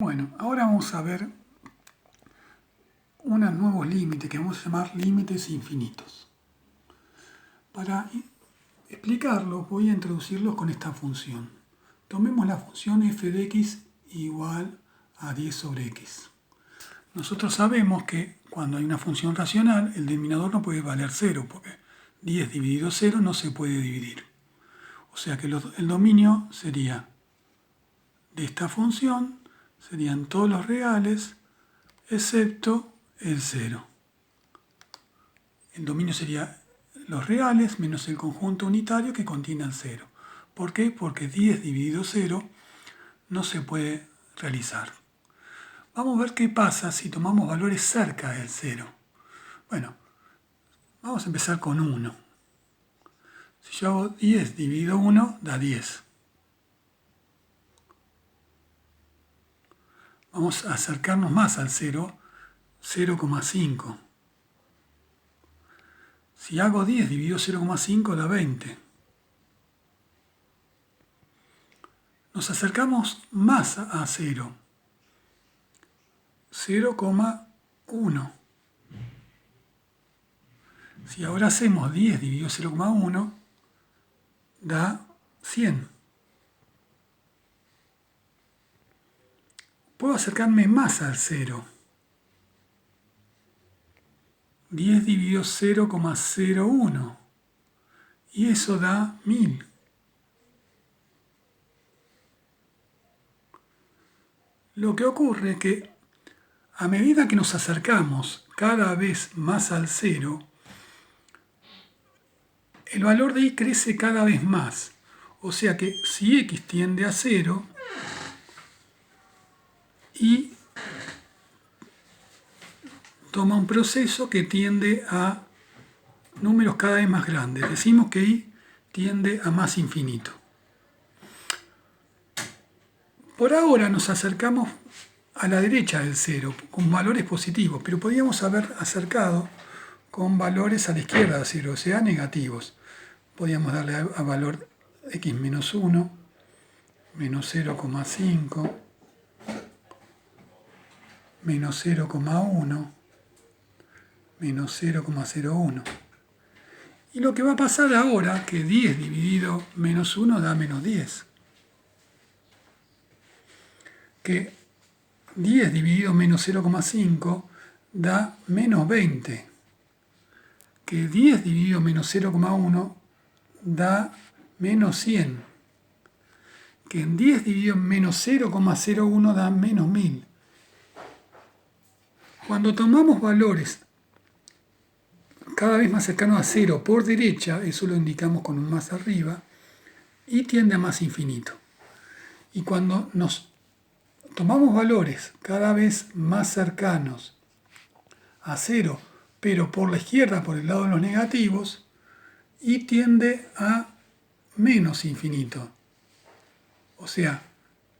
Bueno, ahora vamos a ver unos nuevos límites que vamos a llamar límites infinitos. Para explicarlos voy a introducirlos con esta función. Tomemos la función f de x igual a 10 sobre x. Nosotros sabemos que cuando hay una función racional el denominador no puede valer 0 porque 10 dividido 0 no se puede dividir. O sea que el dominio sería de esta función serían todos los reales excepto el 0. El dominio sería los reales menos el conjunto unitario que contiene el 0. ¿Por qué? Porque 10 dividido 0 no se puede realizar. Vamos a ver qué pasa si tomamos valores cerca del 0. Bueno, vamos a empezar con 1. Si yo hago 10 dividido 1 da 10. Vamos a acercarnos más al 0, 0,5. Si hago 10 dividido 0,5 da 20. Nos acercamos más a 0, 0,1. Si ahora hacemos 10 dividido 0,1 da 100. Puedo acercarme más al 0. 10 dividido 0,01 y eso da 1000. Lo que ocurre es que a medida que nos acercamos cada vez más al 0, el valor de y crece cada vez más. O sea que si x tiende a 0, y toma un proceso que tiende a números cada vez más grandes. Decimos que y tiende a más infinito. Por ahora nos acercamos a la derecha del 0 con valores positivos, pero podríamos haber acercado con valores a la izquierda del 0, o sea, negativos. Podríamos darle a valor x menos 1, menos 0,5, menos 0,1, menos 0,01. Y lo que va a pasar ahora, que 10 dividido menos 1 da menos 10. Que 10 dividido menos 0,5 da menos 20. Que 10 dividido menos 0,1 da menos 100. Que 10 dividido menos 0,01 da menos 1000. Cuando tomamos valores cada vez más cercanos a 0 por derecha, eso lo indicamos con un más arriba, y tiende a más infinito. Y cuando nos tomamos valores cada vez más cercanos a 0, pero por la izquierda, por el lado de los negativos, y tiende a menos infinito. O sea,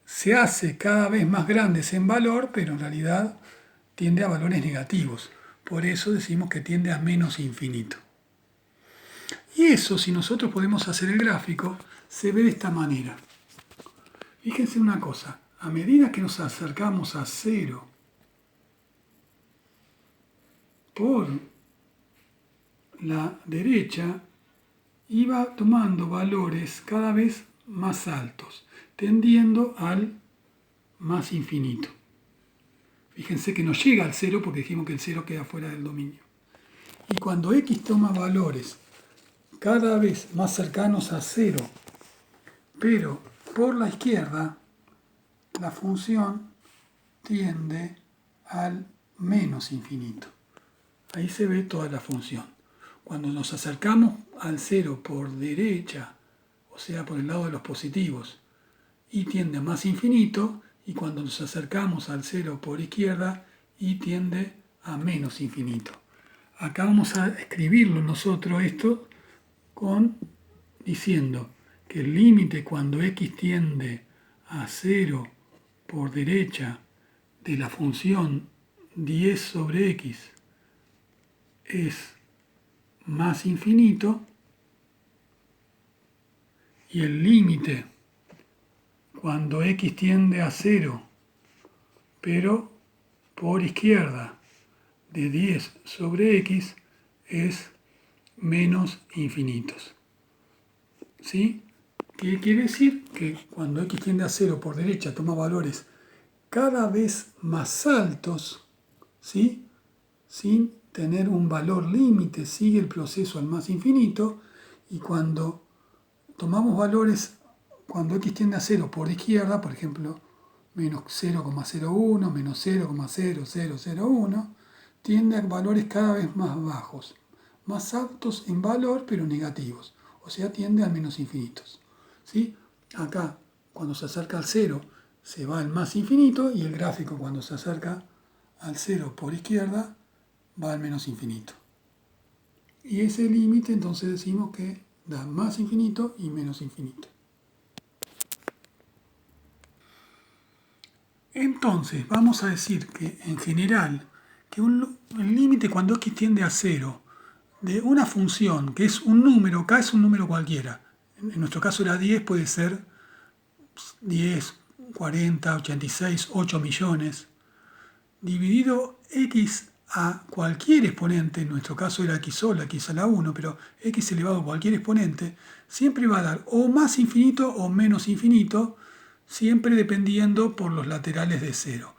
se hace cada vez más grandes en valor, pero en realidad tiende a valores negativos. Por eso decimos que tiende a menos infinito. Y eso, si nosotros podemos hacer el gráfico, se ve de esta manera. Fíjense una cosa, a medida que nos acercamos a 0 por la derecha, iba tomando valores cada vez más altos, tendiendo al más infinito. Fíjense que no llega al 0 porque dijimos que el 0 queda fuera del dominio. Y cuando x toma valores cada vez más cercanos a 0, pero por la izquierda, la función tiende al menos infinito. Ahí se ve toda la función. Cuando nos acercamos al 0 por derecha, o sea, por el lado de los positivos, y tiende a más infinito, y cuando nos acercamos al 0 por izquierda, y tiende a menos infinito. Acá vamos a escribirlo nosotros esto diciendo que el límite cuando x tiende a 0 por derecha de la función 10 sobre x es más infinito, y el límite cuando x tiende a 0 pero por izquierda de 10 sobre x es menos infinitos. ¿Sí? ¿Qué quiere decir? Que cuando x tiende a 0 por derecha toma valores cada vez más altos, ¿sí? Sin tener un valor límite, sigue el proceso al más infinito, y cuando tomamos valores, cuando x tiende a 0 por izquierda, por ejemplo, menos 0,01, menos 0,0001, tiende a valores cada vez más bajos, más altos en valor, pero negativos, o sea, tiende a menos infinitos. ¿Sí? Acá, cuando se acerca al 0, se va al más infinito, y el gráfico cuando se acerca al 0 por izquierda, va al menos infinito. Y ese límite entonces decimos que da más infinito y menos infinito. Entonces, vamos a decir que en general, que el límite cuando x tiende a 0 de una función que es un número, acá es un número cualquiera, en nuestro caso era 10, puede ser 10, 40, 86, 8 millones, dividido x a cualquier exponente, en nuestro caso era x solo, x a la 1, pero x elevado a cualquier exponente, siempre va a dar o más infinito o menos infinito, siempre dependiendo por los laterales de 0.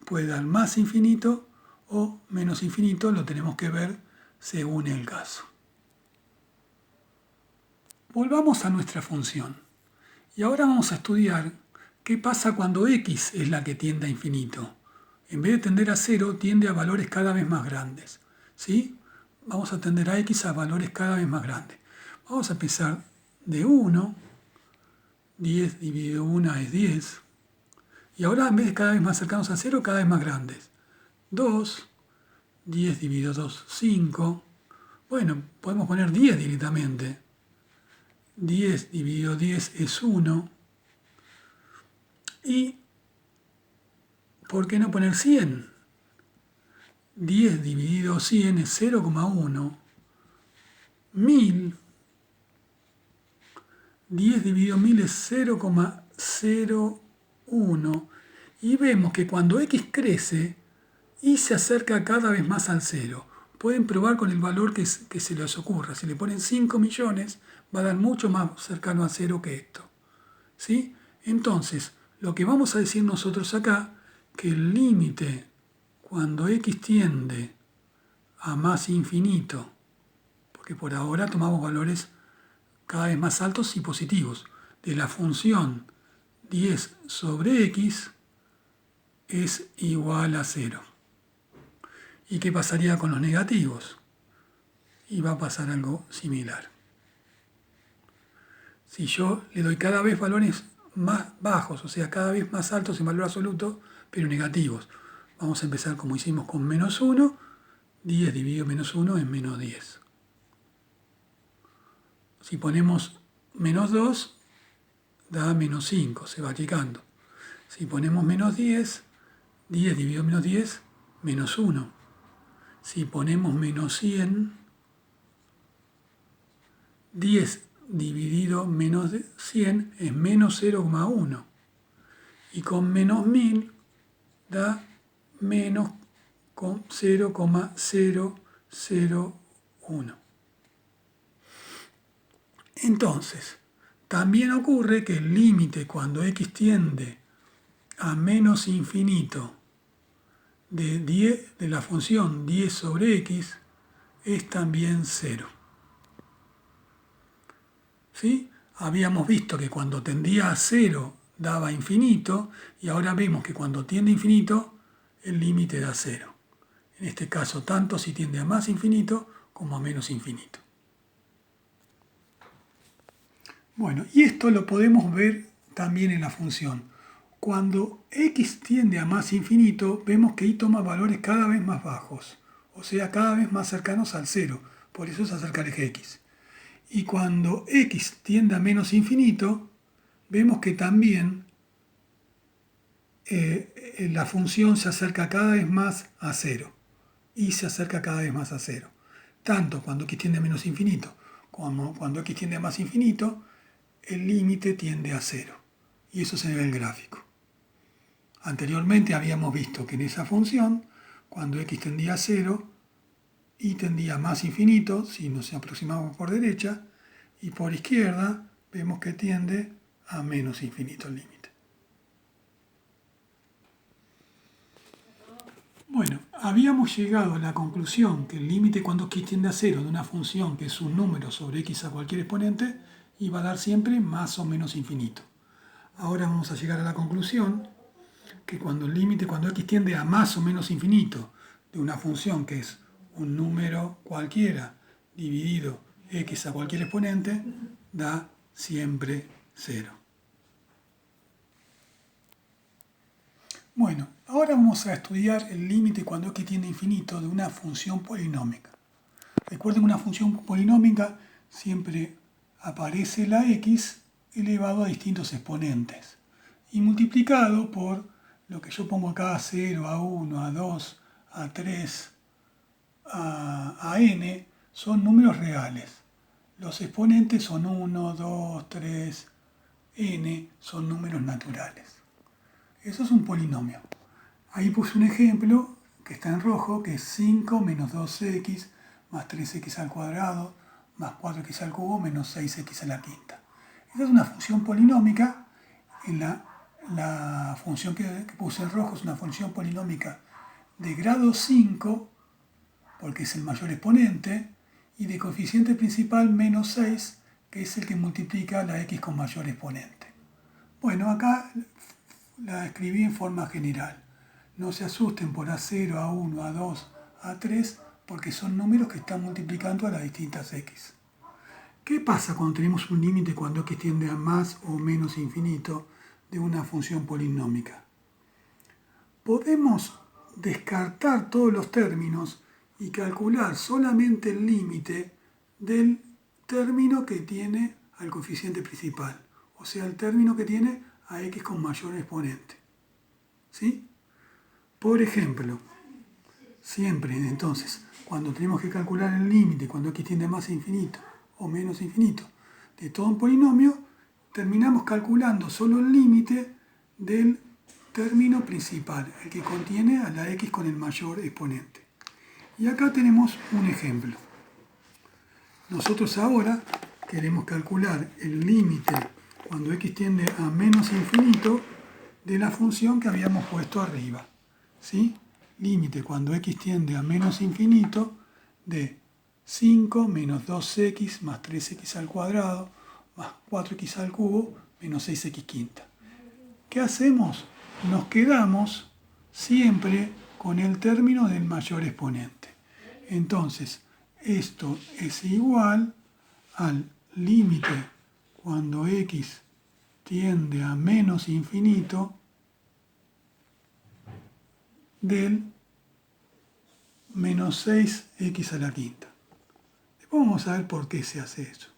Puede dar más infinito o menos infinito, lo tenemos que ver según el caso. Volvamos a nuestra función. Y ahora vamos a estudiar qué pasa cuando x es la que tiende a infinito. En vez de tender a 0, tiende a valores cada vez más grandes. ¿Sí? Vamos a tender a x a valores cada vez más grandes. Vamos a empezar de 1. 10 dividido 1 es 10. Y ahora, en vez de cada vez más cercanos a 0, cada vez más grandes. 2. 10 dividido 2, 5. Bueno, podemos poner 10 directamente. 10 dividido 10 es 1. Y, ¿por qué no poner 100? 10 dividido 100 es 0,1. 1000. 10 dividido 1000 es 0,01. Y vemos que cuando x crece, y se acerca cada vez más al 0. Pueden probar con el valor que se les ocurra. Si le ponen 5 millones, va a dar mucho más cercano a 0 que esto. ¿Sí? Entonces, lo que vamos a decir nosotros acá, que el límite cuando x tiende a más infinito, porque por ahora tomamos valores cada vez más altos y positivos, de la función 10 sobre x es igual a 0. ¿Y qué pasaría con los negativos? Y va a pasar algo similar. Si yo le doy cada vez valores más bajos, o sea, cada vez más altos en valor absoluto, pero negativos. Vamos a empezar como hicimos con menos 1. 10 dividido menos 1 es menos 10. Si ponemos menos 2, da menos 5, se va achicando. Si ponemos menos 10, 10 dividido menos 10, menos 1. Si ponemos menos 100, 10 dividido menos 100 es menos 0,1. Y con menos 1000 da menos 0,001. Entonces, también ocurre que el límite cuando x tiende a menos infinito de la función 10 sobre x es también 0. ¿Sí? Habíamos visto que cuando tendía a 0 daba infinito, y ahora vemos que cuando tiende a infinito el límite da 0. En este caso, tanto si tiende a más infinito como a menos infinito. Bueno, y esto lo podemos ver también en la función. Cuando x tiende a más infinito, vemos que y toma valores cada vez más bajos, o sea, cada vez más cercanos al 0. Por eso se acerca al eje x. Y cuando x tiende a menos infinito, vemos que también la función se acerca cada vez más a 0. Y se acerca cada vez más a 0. Tanto cuando x tiende a menos infinito como cuando x tiende a más infinito, el límite tiende a 0. Y eso se ve en el gráfico. Anteriormente habíamos visto que en esa función, cuando x tendía a 0, y tendía a más infinito, si nos aproximamos por derecha, y por izquierda vemos que tiende a menos infinito el límite. Bueno, habíamos llegado a la conclusión que el límite cuando x tiende a 0 de una función que es un número sobre x a cualquier exponente iba a dar siempre más o menos infinito. Ahora vamos a llegar a la conclusión que cuando el límite cuando x tiende a más o menos infinito de una función que es un número cualquiera dividido x a cualquier exponente da siempre 0. Bueno, ahora vamos a estudiar el límite cuando x tiende a infinito de una función polinómica. Recuerden que una función polinómica siempre aparece la x elevado a distintos exponentes y multiplicado por lo que yo pongo acá, a 0, a 1, a 2, a 3, a n, son números reales. Los exponentes son 1, 2, 3, n, son números naturales. Eso es un polinomio. Ahí puse un ejemplo que está en rojo, que es 5 menos 2x más 3x al cuadrado más 4x al cubo menos 6x a la quinta. Esta es una función polinómica. En la función que puse en rojo es una función polinómica de grado 5, porque es el mayor exponente, y de coeficiente principal menos 6, que es el que multiplica la x con mayor exponente. Bueno, acá la escribí en forma general. No se asusten por A0, A1, A2, A3, porque son números que están multiplicando a las distintas x. ¿Qué pasa cuando tenemos un límite cuando x tiende a más o menos infinito de una función polinómica? Podemos descartar todos los términos y calcular solamente el límite del término que tiene al coeficiente principal, o sea, el término que tiene a x con mayor exponente. ¿Sí? Por ejemplo, siempre entonces, cuando tenemos que calcular el límite, cuando x tiende a más infinito o menos infinito de todo un polinomio, terminamos calculando solo el límite del término principal, el que contiene a la x con el mayor exponente. Y acá tenemos un ejemplo. Nosotros ahora queremos calcular el límite cuando x tiende a menos infinito de la función que habíamos puesto arriba. ¿Sí? Límite cuando x tiende a menos infinito de 5 menos 2x más 3x al cuadrado más 4x al cubo menos 6x quinta. ¿Qué hacemos? Nos quedamos siempre con el término del mayor exponente. Entonces, esto es igual al límite cuando x tiende a menos infinito del menos 6x a la quinta. Después vamos a ver por qué se hace eso.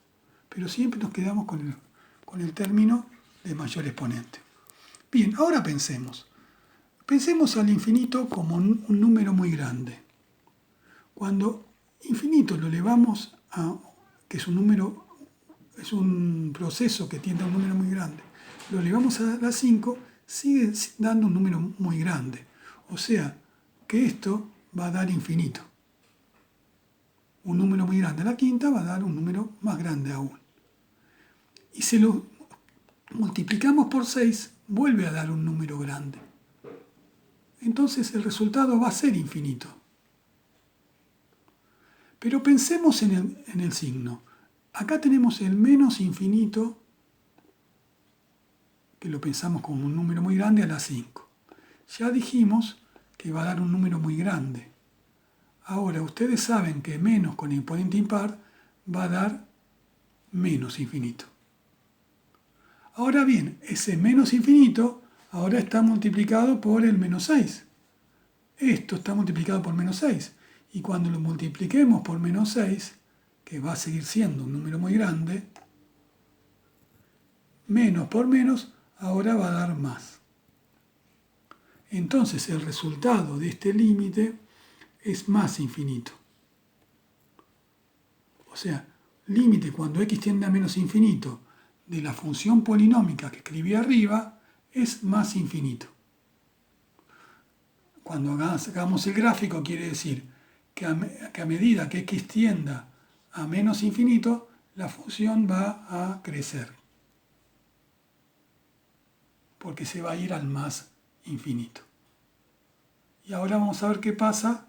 Pero siempre nos quedamos con el término de mayor exponente. Bien, ahora pensemos. Pensemos al infinito como un número muy grande. Cuando infinito lo elevamos a, que es un número, es un proceso que tiende a un número muy grande, lo elevamos a la 5, sigue dando un número muy grande. O sea, que esto va a dar infinito. Un número muy grande a la quinta va a dar un número más grande aún. Y si lo multiplicamos por 6, vuelve a dar un número grande. Entonces el resultado va a ser infinito. Pero pensemos en el signo. Acá tenemos el menos infinito, que lo pensamos como un número muy grande, a la 5. Ya dijimos que va a dar un número muy grande. Ahora, ustedes saben que menos con exponente impar va a dar menos infinito. Ahora bien, ese menos infinito ahora está multiplicado por el menos 6. Esto está multiplicado por menos 6. Y cuando lo multipliquemos por menos 6, que va a seguir siendo un número muy grande, menos por menos ahora va a dar más. Entonces el resultado de este límite es más infinito. O sea, límite cuando x tiende a menos infinito de la función polinómica que escribí arriba es más infinito. cuando hagamos el gráfico quiere decir que a medida que x tienda a menos infinito, la función va a crecer, porque se va a ir al más infinito. Y ahora vamos a ver qué pasa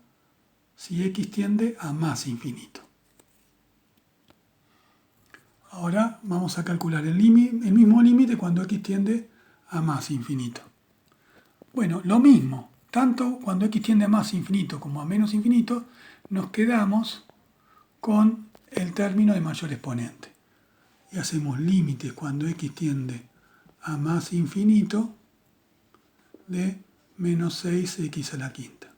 si x tiende a más infinito. Ahora vamos a calcular el mismo límite cuando x tiende a más infinito. Bueno, lo mismo, tanto cuando x tiende a más infinito como a menos infinito, nos quedamos con el término de mayor exponente. Y hacemos límite cuando x tiende a más infinito de menos 6x a la quinta.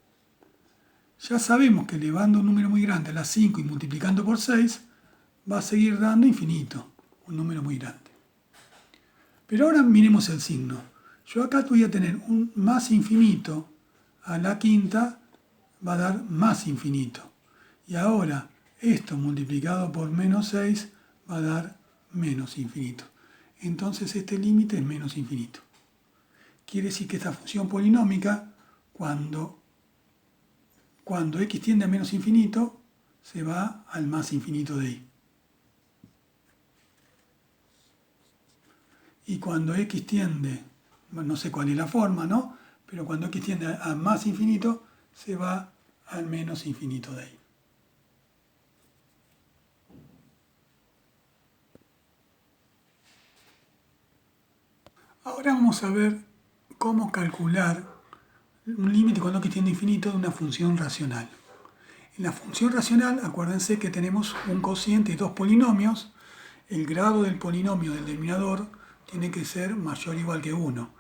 Ya sabemos que elevando un número muy grande a la 5 y multiplicando por 6, va a seguir dando infinito, un número muy grande. Pero ahora miremos el signo. Yo acá voy a tener un más infinito a la quinta, va a dar más infinito. Y ahora esto multiplicado por menos 6 va a dar menos infinito. Entonces este límite es menos infinito. Quiere decir que esta función polinómica, cuando x tiende a menos infinito, se va al más infinito de y. Y cuando x tiende, no sé cuál es la forma, ¿no? Pero cuando x tiende a más infinito, se va al menos infinito de y. Ahora vamos a ver cómo calcular un límite cuando x tiende a infinito de una función racional. En la función racional, acuérdense que tenemos un cociente y dos polinomios. El grado del polinomio del denominador tiene que ser mayor o igual que 1.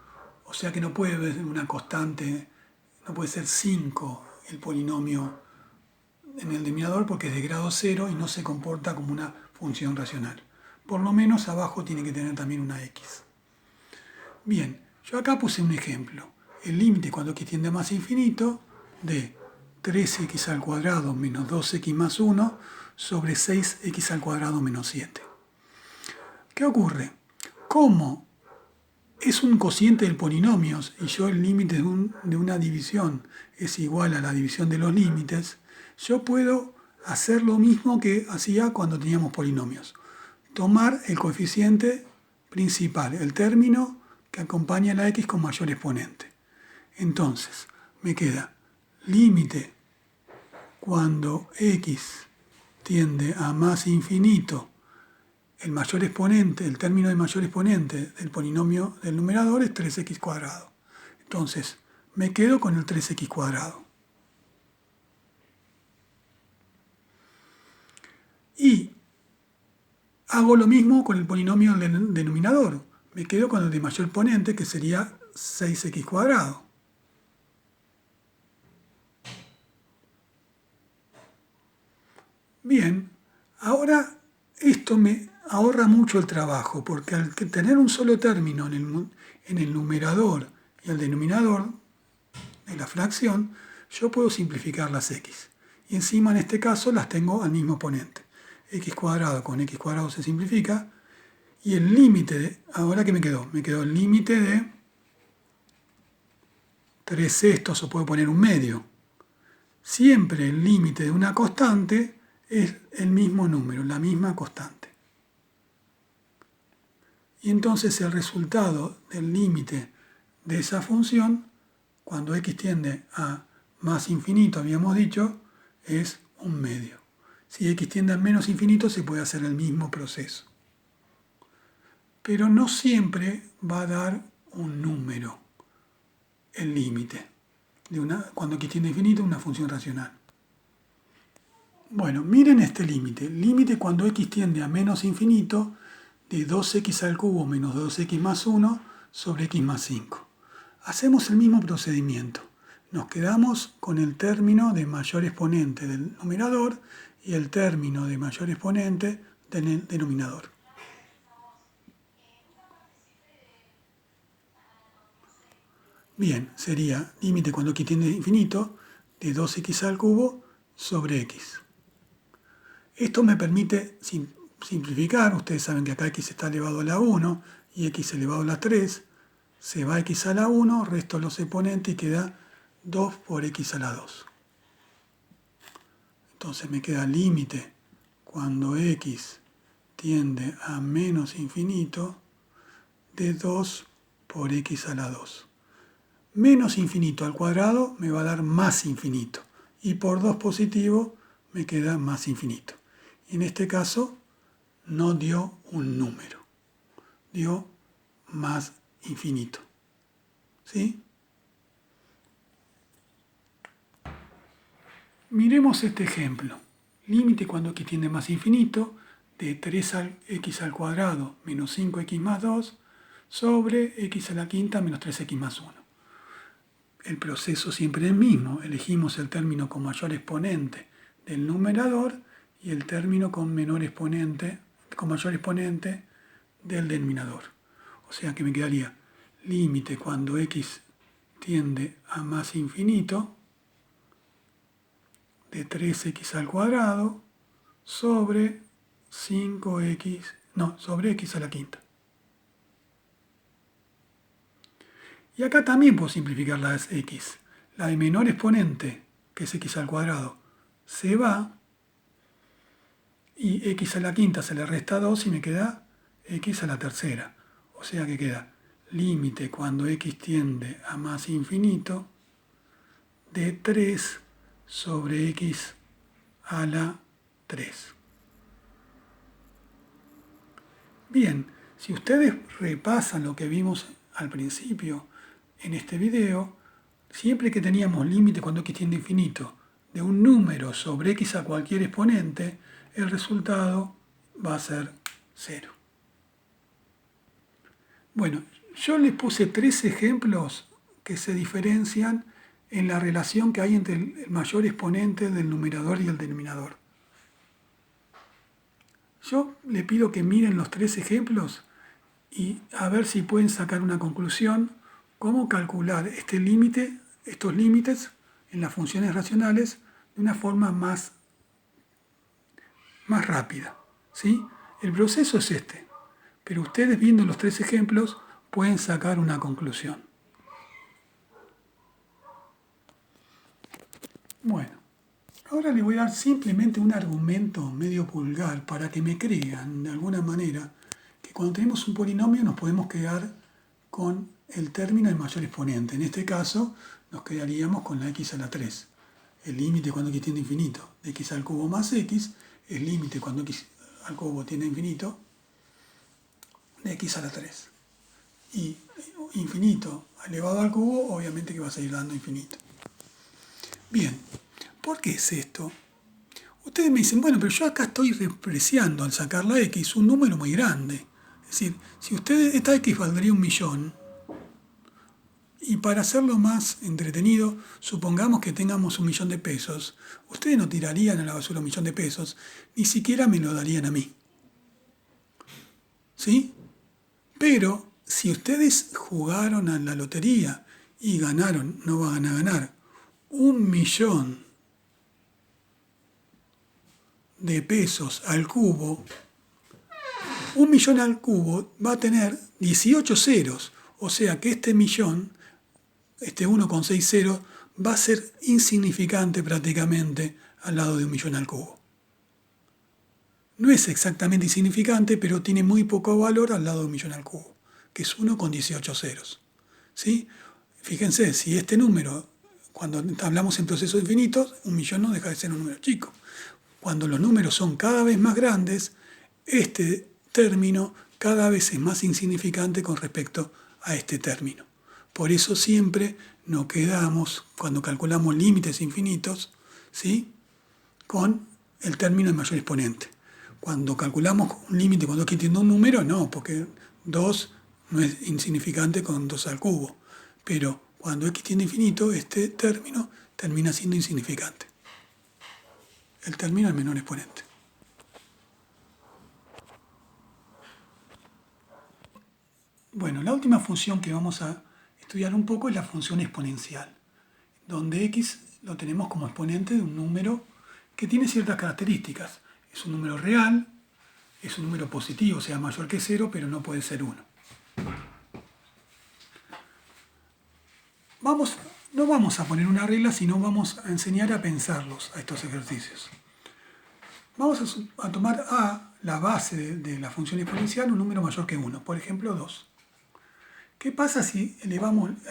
O sea que no puede ser una constante, no puede ser 5 el polinomio en el denominador porque es de grado 0 y no se comporta como una función racional. Por lo menos abajo tiene que tener también una x. Bien, yo acá puse un ejemplo. El límite cuando x tiende a más infinito de 3x al cuadrado menos 2x más 1 sobre 6x al cuadrado menos 7. ¿Qué ocurre? Como es un cociente del polinomios y yo el límite de una división es igual a la división de los límites, yo puedo hacer lo mismo que hacía cuando teníamos polinomios. Tomar el coeficiente principal, el término que acompaña a la x con mayor exponente. Entonces, me queda límite cuando x tiende a más infinito, el mayor exponente, el término de mayor exponente del polinomio del numerador es 3x cuadrado. Entonces, me quedo con el 3x cuadrado. Y hago lo mismo con el polinomio del denominador. Me quedo con el de mayor exponente, que sería 6x cuadrado. Bien, ahora esto me ahorra mucho el trabajo, porque al tener un solo término en el numerador y el denominador de la fracción, yo puedo simplificar las x. Y encima en este caso las tengo al mismo exponente. X cuadrado con x cuadrado se simplifica. Y el límite, ahora ¿qué me quedó? Me quedó el límite de 3/6, o puedo poner un medio. Siempre el límite de una constante es el mismo número, la misma constante. Y entonces el resultado del límite de esa función, cuando x tiende a más infinito, habíamos dicho, es un medio. Si x tiende a menos infinito, se puede hacer el mismo proceso. Pero no siempre va a dar un número el límite cuando x tiende a infinito, una función racional. Bueno, miren este límite. Límite cuando x tiende a menos infinito de 2x al cubo menos 2x más 1 sobre x más 5. Hacemos el mismo procedimiento. Nos quedamos con el término de mayor exponente del numerador y el término de mayor exponente del denominador. Bien, sería límite cuando x tiende a infinito de 2x al cubo sobre x. Esto me permite simplificar. Ustedes saben que acá x está elevado a la 1 y x elevado a la 3. Se va x a la 1, resto los exponentes y queda 2 por x a la 2. Entonces me queda límite cuando x tiende a menos infinito de 2 por x a la 2. Menos infinito al cuadrado me va a dar más infinito. Y por 2 positivo me queda más infinito. Y en este caso no dio un número. Dio más infinito. ¿Sí? Miremos este ejemplo. Límite cuando x tiende a más infinito de 3x al cuadrado menos 5x más 2 sobre x a la quinta menos 3x más 1. El proceso siempre es el mismo. Elegimos el término con mayor exponente del numerador y el término con mayor exponente del denominador. O sea que me quedaría límite cuando x tiende a más infinito de 3x al cuadrado sobre 5x, no, sobre x a la quinta. Y acá también puedo simplificar las x. La de menor exponente, que es x al cuadrado, se va. Y x a la quinta se le resta 2 y me queda x a la tercera. O sea que queda límite cuando x tiende a más infinito de 3 sobre x a la 3. Bien, si ustedes repasan lo que vimos al principio en este video, siempre que teníamos límite cuando x tiende a infinito de un número sobre x a cualquier exponente, el resultado va a ser 0. Bueno, yo les puse 3 ejemplos que se diferencian en la relación que hay entre el mayor exponente del numerador y el denominador. Yo les pido que miren los 3 ejemplos y a ver si pueden sacar una conclusión, cómo calcular estos límites en las funciones racionales de una forma más rápida. ¿Sí? El proceso es este, pero ustedes viendo los 3 ejemplos pueden sacar una conclusión. Bueno, ahora les voy a dar simplemente un argumento medio vulgar para que me crean de alguna manera que cuando tenemos un polinomio nos podemos quedar con el término del mayor exponente. En este caso nos quedaríamos con la x a la 3. El límite cuando x tiende a infinito de x al cubo más x, el límite cuando x al cubo tiende a infinito de x a la 3. Y infinito elevado al cubo, obviamente que va a seguir dando infinito. Bien, ¿por qué es esto? Ustedes me dicen, bueno, pero yo acá estoy despreciando al sacar la x un número muy grande. Es decir, si esta x valdría 1.000.000, y para hacerlo más entretenido, supongamos que tengamos 1.000.000 de pesos, ustedes no tirarían a la basura 1.000.000 de pesos, ni siquiera me lo darían a mí. ¿Sí? Pero si ustedes jugaron a la lotería y ganaron, no van a ganar 1.000.000 de pesos al cubo, 1.000.000 al cubo va a tener 18 ceros, o sea que este millón, este 1,6 ceros, va a ser insignificante prácticamente al lado de 1.000.000 al cubo. No es exactamente insignificante, pero tiene muy poco valor al lado de 1.000.000 al cubo, que es 1 con 18 ceros. ¿Sí? Fíjense, si este número, cuando hablamos en procesos infinitos, 1.000.000 no deja de ser un número chico. Cuando los números son cada vez más grandes, este término cada vez es más insignificante con respecto a este término. Por eso siempre nos quedamos, cuando calculamos límites infinitos, ¿sí?, con el término de mayor exponente. Cuando calculamos un límite cuando x tiende a un número, no, porque 2 no es insignificante con 2 al cubo. Pero cuando x tiende a infinito, este término termina siendo insignificante. El término del menor exponente. Bueno, la última función que vamos a estudiar un poco es la función exponencial, donde x lo tenemos como exponente de un número que tiene ciertas características. Es un número real, es un número positivo, o sea, mayor que 0, pero no puede ser 1. No vamos a poner una regla, sino vamos a enseñar a pensarlos a estos ejercicios. Vamos a tomar a la base de la función exponencial un número mayor que 1, por ejemplo 2. ¿Qué pasa si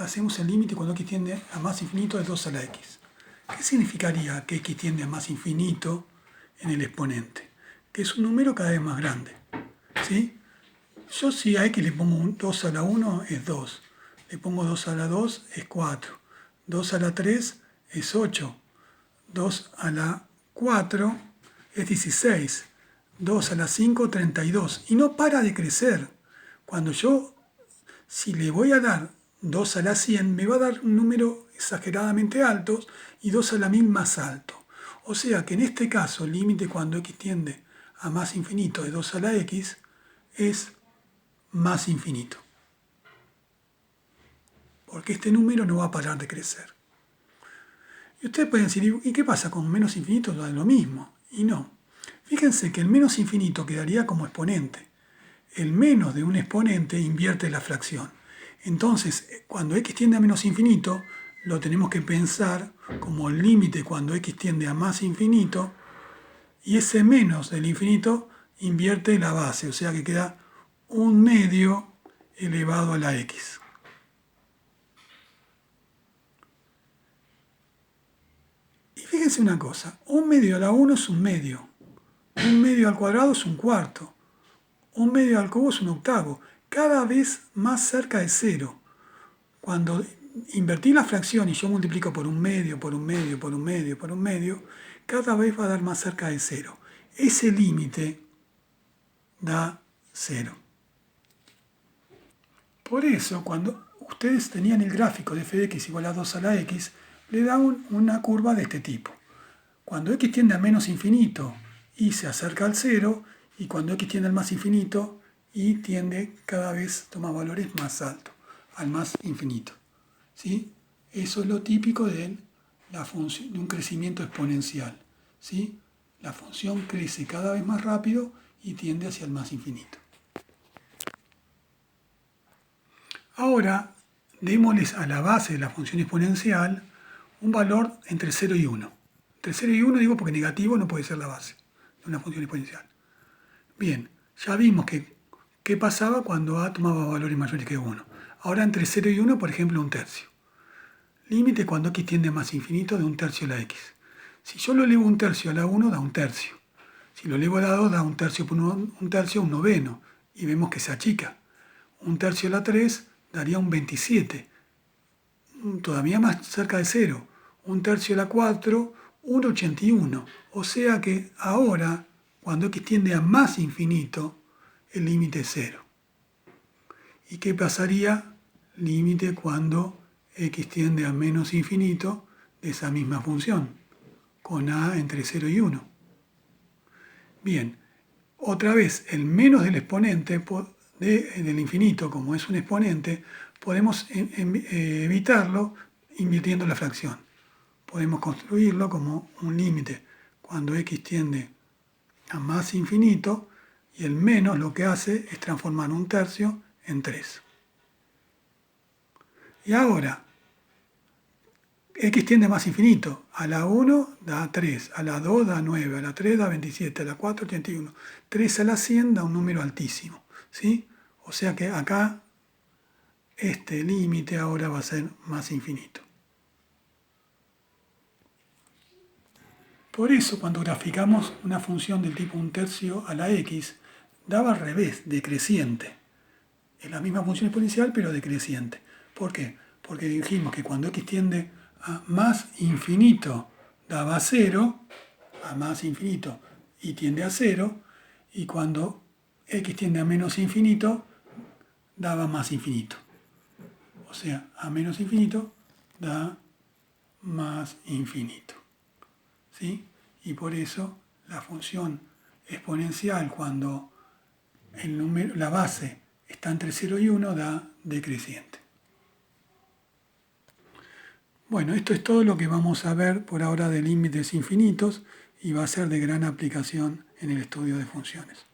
hacemos el límite cuando x tiende a más infinito de 2 a la x? ¿Qué significaría que x tiende a más infinito en el exponente? Que es un número cada vez más grande. ¿Sí? Yo si a x le pongo 2 a la 1 es 2, le pongo 2 a la 2 es 4, 2 a la 3 es 8, 2 a la 4 es 16, 2 a la 5 32 y no para de crecer. Cuando si le voy a dar 2 a la 100 me va a dar un número exageradamente alto y 2 a la 1000 más alto. O sea que en este caso el límite cuando x tiende a más infinito de 2 a la x es más infinito. Porque este número no va a parar de crecer. Y ustedes pueden decir, ¿y qué pasa con menos infinito? Da lo mismo. Y no. Fíjense que el menos infinito quedaría como exponente. El menos de un exponente invierte la fracción. Entonces, cuando x tiende a menos infinito, lo tenemos que pensar como el límite cuando x tiende a más infinito, y ese menos del infinito invierte la base, o sea que queda 1/2 elevado a la x. Y fíjense una cosa, 1/2 a la 1 es 1/2, 1/2 al cuadrado es 1/4, 1/2 al cubo es 1/8, cada vez más cerca de 0. Cuando invertí la fracción y yo multiplico por 1/2, por 1/2, por 1/2, por 1/2, cada vez va a dar más cerca de 0. Ese límite da 0. Por eso, cuando ustedes tenían el gráfico de f de x igual a 2 a la x, le da una curva de este tipo. Cuando x tiende a menos infinito, y se acerca al 0, y cuando x tiende al más infinito, y tiende cada vez, toma valores más altos, al más infinito. ¿Sí? Eso es lo típico de un crecimiento exponencial. ¿Sí? La función crece cada vez más rápido y tiende hacia el más infinito. Ahora, démosles a la base de la función exponencial un valor entre 0 y 1. Entre 0 y 1 digo porque negativo no puede ser la base de una función exponencial. Bien, ya vimos qué pasaba cuando a tomaba valores mayores que 1. Ahora entre 0 y 1, por ejemplo, 1/3. Límite cuando x tiende a más infinito de 1/3 a la x. Si yo lo elevo 1/3 a la 1, da 1/3. Si lo elevo a la 2, da 1/3 por 1/3, 1/9. Y vemos que se achica. 1/3 a la 3 daría un 27. Todavía más cerca de 0. 1/3 a la 4, 1/81. O sea que ahora, cuando x tiende a más infinito, el límite es 0. ¿Y qué pasaría? Límite cuando x tiende a menos infinito de esa misma función, con a entre 0 y 1. Bien, otra vez, el menos del exponente del infinito, como es un exponente, podemos evitarlo invirtiendo la fracción. Podemos construirlo como un límite cuando x tiende a más infinito, y el menos lo que hace es transformar 1/3 en 3. Y ahora, x tiende a más infinito. A la 1 da 3, a la 2 da 9, a la 3 da 27, a la 4 81. 3 a la 100 da un número altísimo. ¿Sí? O sea que acá este límite ahora va a ser más infinito. Por eso cuando graficamos una función del tipo 1/3 a la x, daba al revés, decreciente. Es la misma función exponencial pero decreciente. ¿Por qué? Porque dijimos que cuando x tiende a más infinito daba 0, a más infinito y tiende a 0, y cuando x tiende a menos infinito daba más infinito. O sea, a menos infinito da más infinito. ¿Sí? Y por eso la función exponencial cuando la base está entre 0 y 1 da decreciente. Bueno, esto es todo lo que vamos a ver por ahora de límites infinitos y va a ser de gran aplicación en el estudio de funciones.